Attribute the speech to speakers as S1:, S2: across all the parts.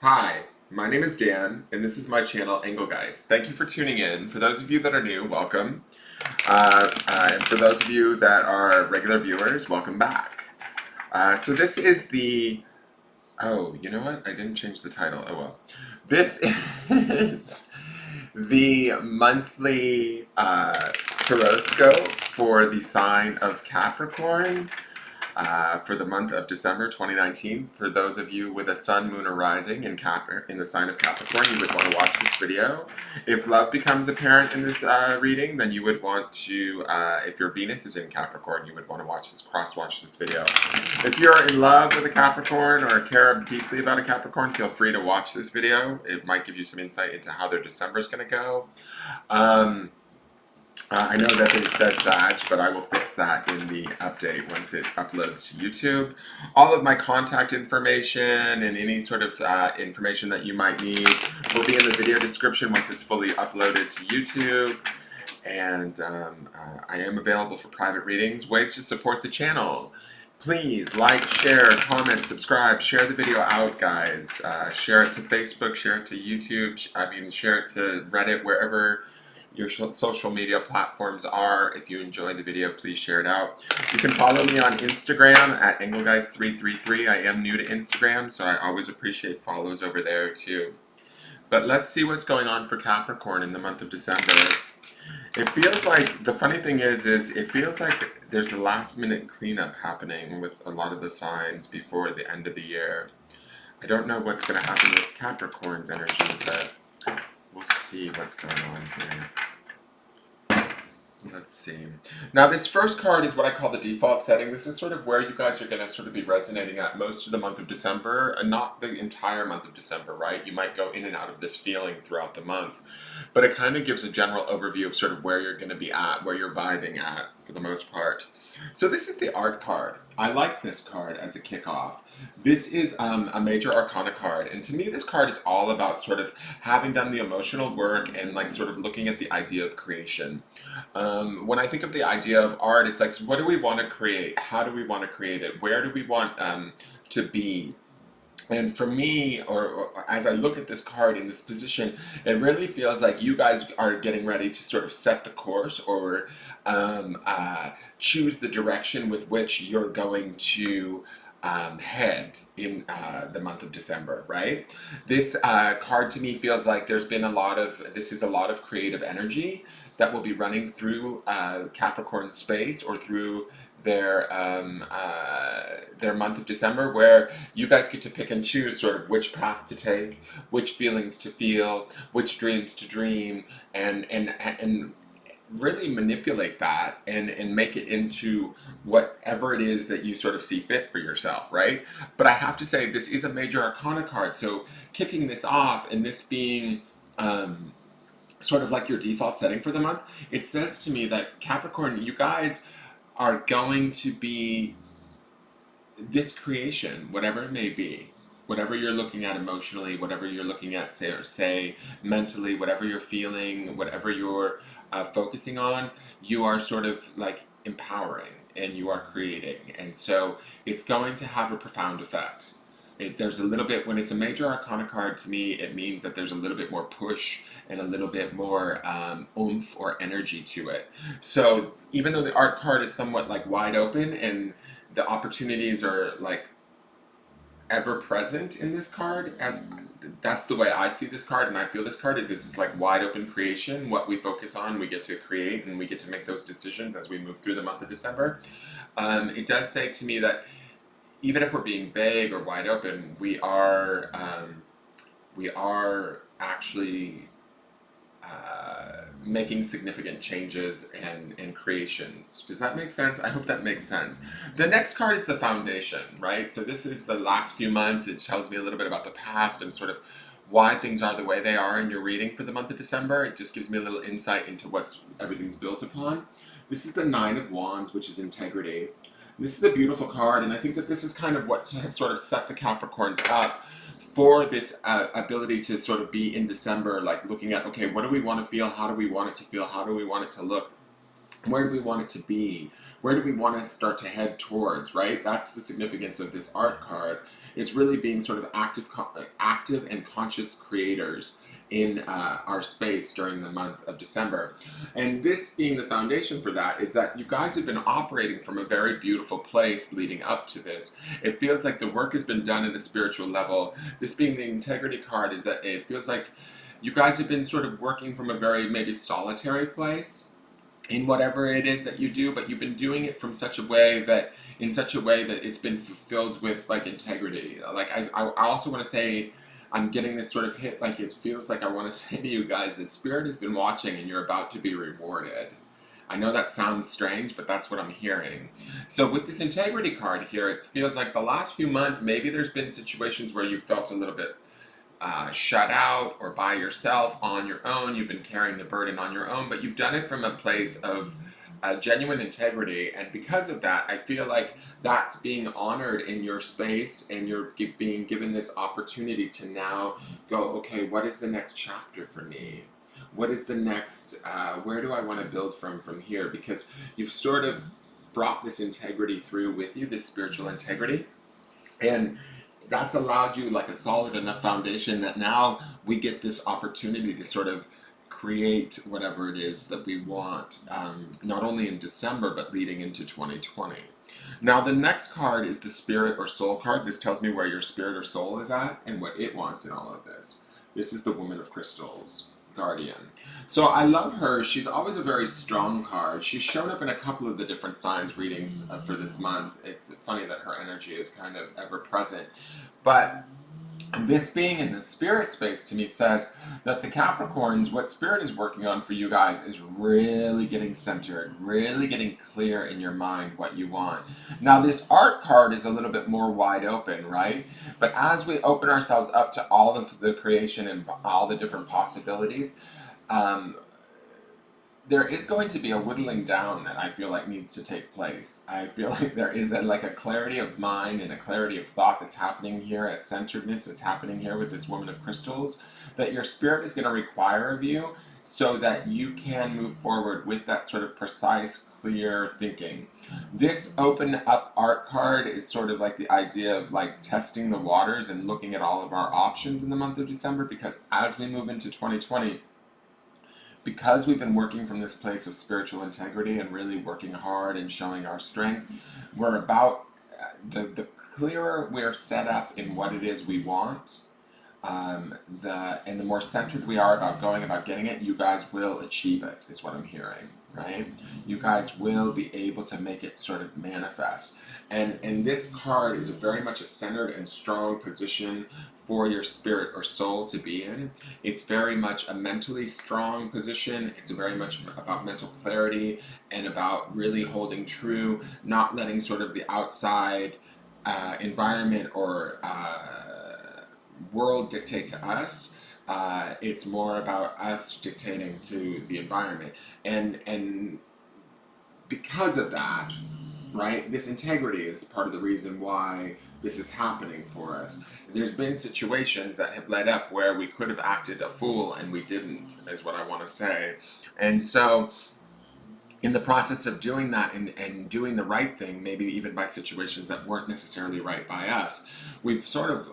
S1: Hi, my name is Dan, and this is my channel, Engelgeist. Thank you for tuning in. For those of you that are new, welcome. And for those of you that are regular viewers, welcome back. So this is the... Oh, you know what? I didn't change the title. Oh well. This is the monthly Tarotoscope for the sign of Capricorn. For the month of December 2019. For those of you with a sun, moon, or rising in the sign of Capricorn, you would want to watch this video. If love becomes apparent in this reading, then you would want to, if your Venus is in Capricorn, you would want to cross-watch this video. If you're in love with a Capricorn or care deeply about a Capricorn, feel free to watch this video. It might give you some insight into how their December is going to go. I know that it says Sag, but I will fix that in the update once it uploads to YouTube. All of my contact information and any sort of information that you might need will be in the video description once it's fully uploaded to YouTube. And I am available for private readings. Ways to support the channel. Please like, share, comment, subscribe, share the video out, guys. Share it to Facebook, share it to YouTube, share it to Reddit, wherever your social media platforms are. If you enjoy the video, please share it out. You can follow me on Instagram at Engelgeist333. I am new to Instagram, so I always appreciate follows over there too. But let's see what's going on for Capricorn in the month of December. It feels like, the funny thing is it feels like there's a last minute cleanup happening with a lot of the signs before the end of the year. I don't know what's going to happen with Capricorn's energy, but we'll see what's going on here. Let's see. Now this first card is what I call the default setting. This is sort of where you guys are going to sort of be resonating at most of the month of December, and not the entire month of December, right? You might go in and out of this feeling throughout the month. But it kind of gives a general overview of sort of where you're going to be at, where you're vibing at for the most part. So this is the art card. I like this card as a kickoff. This is a major arcana card, and to me this card is all about sort of having done the emotional work and like sort of looking at the idea of creation. When I think of the idea of art, it's like, what do we want to create? How do we want to create it? Where do we want to be? And for me, or as I look at this card in this position, it really feels like you guys are getting ready to sort of set the course or choose the direction with which you're going to head in the month of December, right? This card to me feels like this is a lot of creative energy that will be running through Capricorn space or through their month of December, where you guys get to pick and choose sort of which path to take, which feelings to feel, which dreams to dream, and really manipulate that and make it into whatever it is that you sort of see fit for yourself, right? But I have to say, this is a major arcana card, so kicking this off and this being sort of like your default setting for the month, it says to me that Capricorn, you guys are going to be this creation, whatever it may be, whatever you're looking at emotionally, whatever you're looking at, say mentally, whatever you're feeling, whatever you're focusing on, you are sort of like empowering and you are creating. And so it's going to have a profound effect. There's a little bit, when it's a major arcana card, to me, it means that there's a little bit more push and a little bit more oomph or energy to it. So even though the art card is somewhat like wide open and the opportunities are like ever present in this card, as that's the way I see this card and I feel this card, is this is like wide open creation. What we focus on, we get to create, and we get to make those decisions as we move through the month of December. It does say to me that even if we're being vague or wide open, we are actually making significant changes and creations. Does that make sense? I hope that makes sense. The next card is the foundation, right? So this is the last few months. It tells me a little bit about the past and sort of why things are the way they are in your reading for the month of December. It just gives me a little insight into what everything's built upon. This is the Nine of Wands, which is integrity. This is a beautiful card, and I think that this is kind of what has sort of set the Capricorns up for this ability to sort of be in December, like looking at, okay, what do we want to feel? How do we want it to feel? How do we want it to look? Where do we want it to be? Where do we want to start to head towards, right? That's the significance of this art card. It's really being sort of active and conscious creators in our space during the month of December. And this being the foundation for that is that you guys have been operating from a very beautiful place leading up to this. It feels like the work has been done at a spiritual level. This being the integrity card is that it feels like you guys have been sort of working from a very maybe solitary place in whatever it is that you do, but you've been doing it from such a way that it's been fulfilled with like integrity. Like I also want to say, I'm getting this sort of hit, like it feels like I want to say to you guys that Spirit has been watching and you're about to be rewarded. I know that sounds strange, but that's what I'm hearing. So with this integrity card here, it feels like the last few months, maybe there's been situations where you felt a little bit shut out or by yourself on your own. You've been carrying the burden on your own, but you've done it from a place of genuine integrity, and because of that, I feel like that's being honored in your space, and you're being given this opportunity to now go, okay, what is the next chapter for me? What is the next, where do I want to build from here? Because you've sort of brought this integrity through with you, this spiritual integrity, and that's allowed you like a solid enough foundation that now we get this opportunity to sort of create whatever it is that we want, not only in December, but leading into 2020. Now, the next card is the Spirit or Soul card. This tells me where your spirit or soul is at and what it wants in all of this. This is the Woman of Crystals, Guardian. So I love her. She's always a very strong card. She's shown up in a couple of the different signs readings for this month. It's funny that her energy is kind of ever present. But this being in the spirit space to me says that the Capricorns, what Spirit is working on for you guys is really getting centered, really getting clear in your mind what you want. Now, this art card is a little bit more wide open, right? But as we open ourselves up to all of the creation and all the different possibilities, there is going to be a whittling down that I feel like needs to take place. I feel like there is a clarity of mind and a clarity of thought that's happening here, a centeredness that's happening here with this Woman of Crystals, that your spirit is going to require of you so that you can move forward with that sort of precise, clear thinking. This open up art card is sort of like the idea of like testing the waters and looking at all of our options in the month of December, because as we move into 2020, because we've been working from this place of spiritual integrity and really working hard and showing our strength, we're about, the clearer we're set up in what it is we want, and the more centered we are about going about getting it, you guys will achieve it, is what I'm hearing, right? You guys will be able to make it sort of manifest. And this card is very much a centered and strong position for your spirit or soul to be in. It's very much a mentally strong position. It's very much about mental clarity and about really holding true, not letting sort of the outside environment or world dictate to us. It's more about us dictating to the environment. And because of that, right, this integrity is part of the reason why this is happening for us. There's been situations that have led up where we could have acted a fool and we didn't, is what I want to say. And so in the process of doing that and doing the right thing, maybe even by situations that weren't necessarily right by us, we've sort of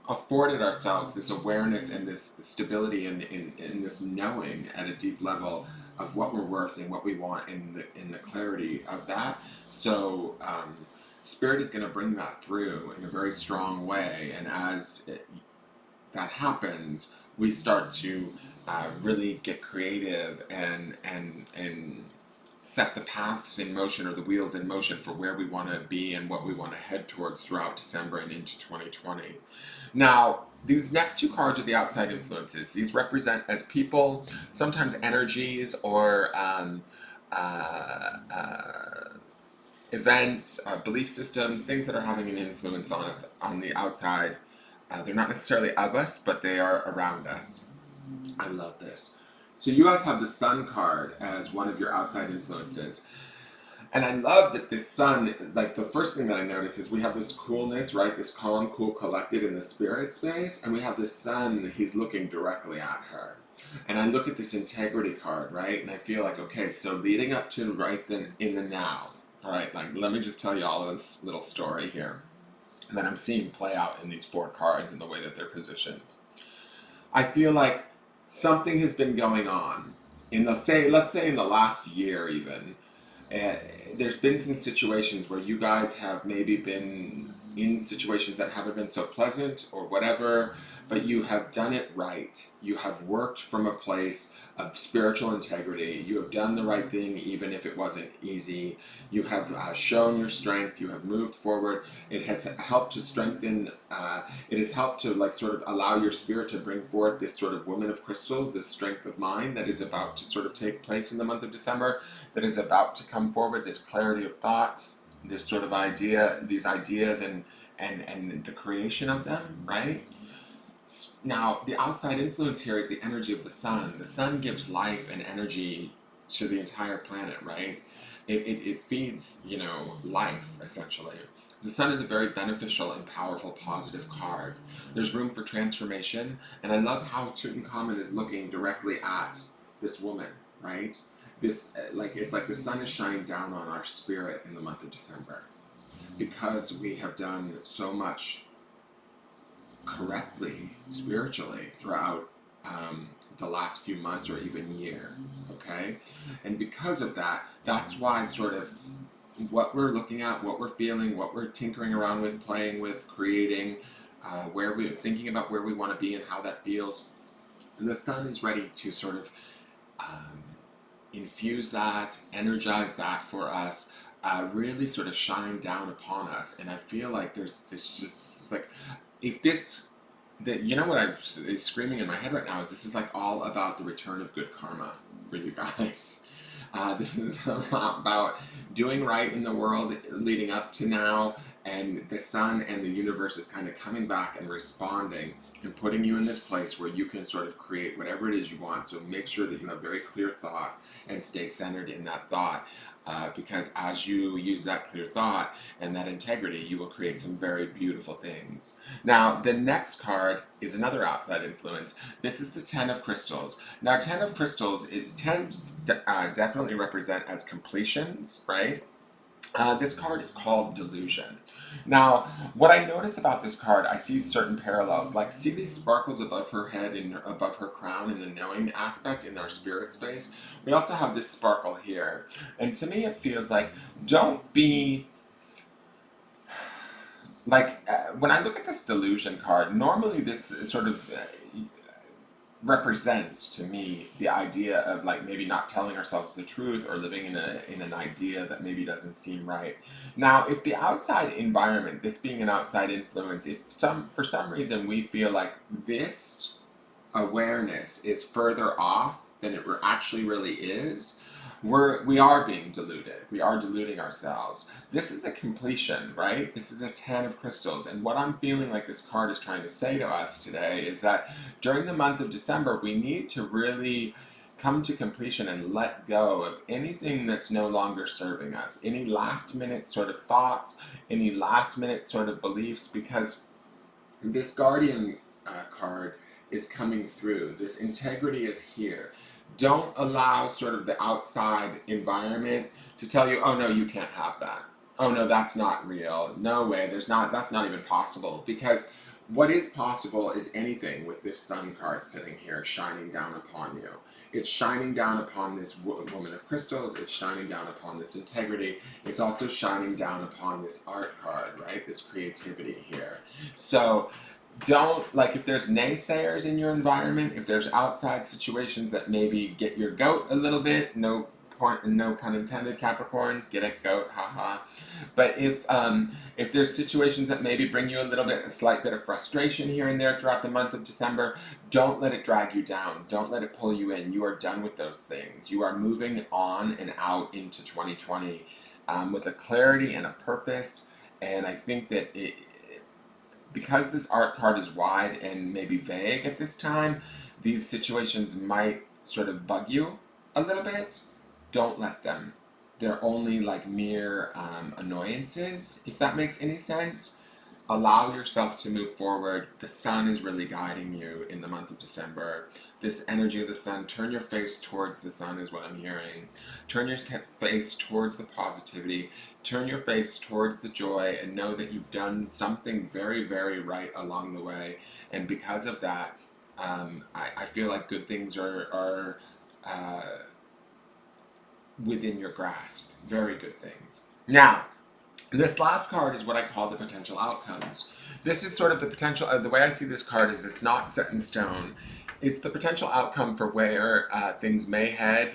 S1: afforded ourselves this awareness and this stability and in this knowing at a deep level of what we're worth and what we want in the clarity of that. So Spirit is going to bring that through in a very strong way, and as that happens, we start to really get creative and set the paths in motion, or the wheels in motion, for where we want to be and what we want to head towards throughout December and into 2020. Now, these next two cards are the outside influences. These represent as people, sometimes energies or events, belief systems, things that are having an influence on us on the outside. They're not necessarily of us, but they are around us. I love this. So you guys have the Sun card as one of your outside influences. And I love that this Sun, like the first thing that I notice is we have this coolness, right? This calm, cool, collected in the spirit space. And we have this Sun, he's looking directly at her. And I look at this integrity card, right? And I feel like, okay, so leading up to right then in the now, all right, like let me just tell you all this little story here. that I'm seeing play out in these 4 cards and the way that they're positioned. I feel like something has been going on in the let's say in the last year even. uh, there's been some situations where you guys have maybe been in situations that haven't been so pleasant or whatever, but you have done it right. You have worked from a place of spiritual integrity. You have done the right thing even if it wasn't easy. You have shown your strength. You have moved forward. It has helped to strengthen, it has helped to like sort of allow your spirit to bring forth this sort of woman of crystals, this strength of mind that is about to sort of take place in the month of December, that is about to come forward, this clarity of thought, this sort of idea, these ideas and the creation of them, right? Now, the outside influence here is the energy of the sun. The sun gives life and energy to the entire planet, right? It feeds, life, essentially. The sun is a very beneficial and powerful positive card. There's room for transformation, and I love how Tutankhamun is looking directly at this woman, right? This, it's like the sun is shining down on our spirit in the month of December because we have done so much correctly spiritually throughout the last few months or even year, okay? And because of that, that's why sort of what we're looking at, what we're feeling, what we're tinkering around with, playing with, creating, where we're thinking about where we want to be and how that feels. And the sun is ready to sort of infuse that, energize that for us, really sort of shine down upon us. And I feel like there's this just like, if this, what I'm is screaming in my head right now is this is like all about the return of good karma for you guys. This is about doing right in the world leading up to now, and the sun and the universe is kind of coming back and responding and putting you in this place where you can sort of create whatever it is you want. So make sure that you have very clear thought and stay centered in that thought. Because as you use that clear thought and that integrity, you will create some very beautiful things. Now, the next card is another outside influence. This is the Ten of Crystals. Now, Ten of Crystals, it tends to definitely represent as completions, right? This card is called Delusion. Now, what I notice about this card, I see certain parallels. Like, see these sparkles above her head and above her crown in the knowing aspect in our spirit space? We also have this sparkle here. And to me, it feels like, don't be like, when I look at this Delusion card, normally this sort of represents to me the idea of like maybe not telling ourselves the truth or living in an idea that maybe doesn't seem right. Now, if the outside environment, this being an outside influence, if for some reason we feel like this awareness is further off than it actually really is, we are being deluded. We are deluding ourselves. This is a completion, right? This is a 10 of crystals. And what I'm feeling like this card is trying to say to us today is that during the month of December, we need to really come to completion and let go of anything that's no longer serving us. Any last minute sort of thoughts, any last minute sort of beliefs, because this Guardian card is coming through. This integrity is here. Don't allow sort of the outside environment to tell you, oh no, you can't have that. Oh no, that's not real. No way, that's not even possible. Because what is possible is anything with this Sun card sitting here shining down upon you. It's shining down upon this woman of crystals. It's shining down upon this integrity. It's also shining down upon this art card, right? This creativity here. So don't, like, if there's naysayers in your environment, if there's outside situations that maybe get your goat a little bit, no pun intended, Capricorn, get a goat, haha. But if there's situations that maybe bring you a slight bit of frustration here and there throughout the month of December, don't let it drag you down. Don't let it pull you in. You are done with those things. You are moving on and out into 2020 with a clarity and a purpose. And I think that because this art card is wide and maybe vague at this time, these situations might sort of bug you a little bit. Don't let them. They're only like mere annoyances, if that makes any sense. Allow yourself to move forward. The sun is really guiding you in the month of December. This energy of the sun, turn your face towards the sun is what I'm hearing. Turn your face towards the positivity. Turn your face towards the joy and know that you've done something very, very right along the way. And because of that, I feel like good things are within your grasp. Very good things. Now, this last card is what I call the potential outcomes. This is sort of the potential, the way I see this card is it's not set in stone. It's the potential outcome for where things may head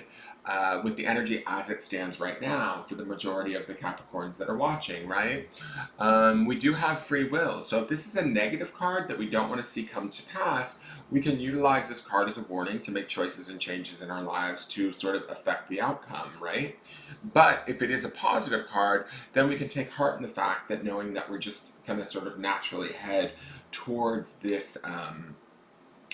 S1: with the energy as it stands right now for the majority of the Capricorns that are watching, right? We do have free will. So if this is a negative card that we don't want to see come to pass, we can utilize this card as a warning to make choices and changes in our lives to sort of affect the outcome, right? But if it is a positive card, then we can take heart in the fact that knowing that we're just going to sort of naturally head towards this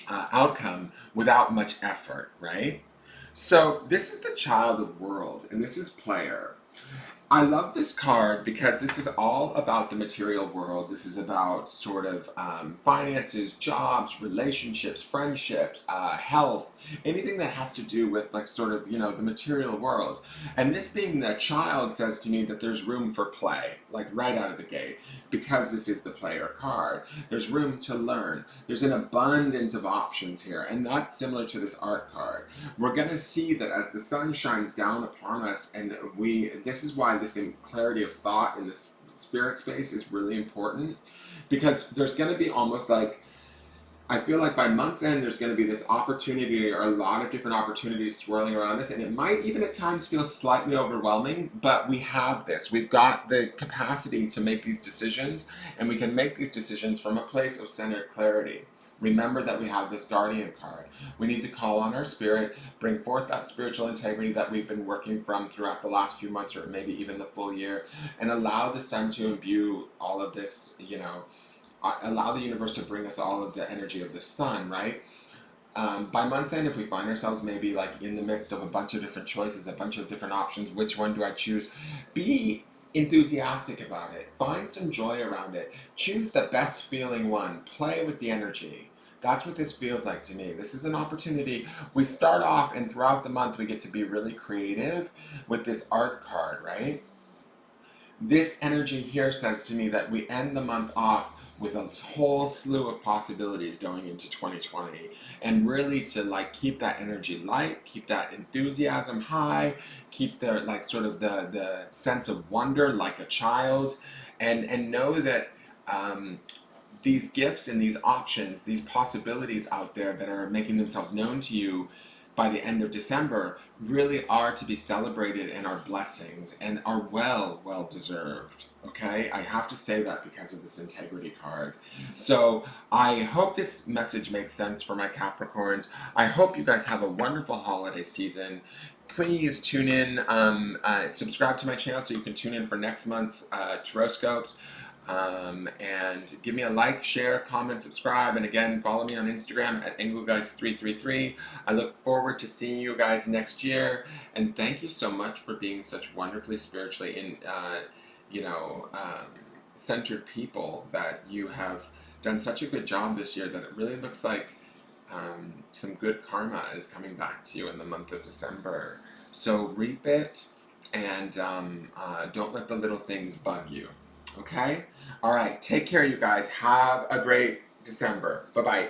S1: outcome without much effort, right? So this is the Child of Worlds, and this is player. I love this card because this is all about the material world. This is about sort of finances, jobs, relationships, friendships, health, anything that has to do with like sort of, you know, the material world. And this being the child says to me that there's room for play, like right out of the gate, because this is the player card. There's room to learn. There's an abundance of options here, and that's similar to this art card. We're going to see that as the sun shines down upon us, and this is why this clarity of thought in this spirit space is really important, because there's going to be almost like, I feel like by month's end there's going to be this opportunity or a lot of different opportunities swirling around us, and it might even at times feel slightly overwhelming, but we have this. We've got the capacity to make these decisions, and we can make these decisions from a place of centered clarity. Remember that we have this guardian card. We need to call on our spirit, bring forth that spiritual integrity that we've been working from throughout the last few months or maybe even the full year, and allow the sun to imbue all of this, you know, allow the universe to bring us all of the energy of the sun, right? By month's end, if we find ourselves maybe like in the midst of a bunch of different choices, a bunch of different options, which one do I choose? Be enthusiastic about it. Find some joy around it. Choose the best feeling one. Play with the energy. That's what this feels like to me. This is an opportunity. We start off, and throughout the month, we get to be really creative with this art card, right? This energy here says to me that we end the month off with a whole slew of possibilities going into 2020, and really to like keep that energy light, keep that enthusiasm high, keep the like sort of the sense of wonder like a child, and know that these gifts and these options, these possibilities out there that are making themselves known to you by the end of December really are to be celebrated and are blessings and are well deserved. Okay, I have to say that because of this integrity card. So I hope this message makes sense for my Capricorns. I hope you guys have a wonderful holiday season. Please tune in, subscribe to my channel so you can tune in for next month's Tarotscopes. And give me a like, share, comment, subscribe, and again, follow me on Instagram at Engelgeist333. I look forward to seeing you guys next year, and thank you so much for being such wonderfully spiritually centered people, that you have done such a good job this year that it really looks like some good karma is coming back to you in the month of December. So reap it, and don't let the little things bug you. Okay? All right. Take care, you guys. Have a great December. Bye-bye.